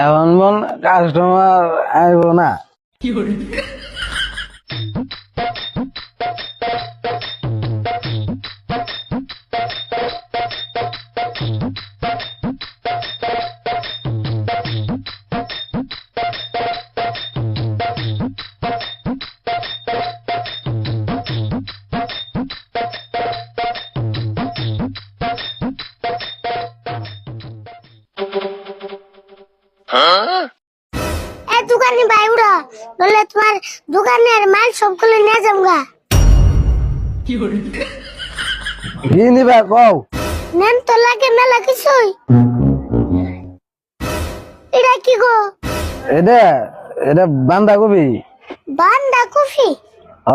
এখন মন কাস্টমার আইব না। দোকানে ভাই উড়া বলে তোমার দোকানের মাল সবগুলো নিয়ে যাবো। কি নিবা কও? নেন তো লাগে মেলা কিছুই। এটা কি গো? এটা এটা বান্ধাকপি। বান্ধাকপি? হ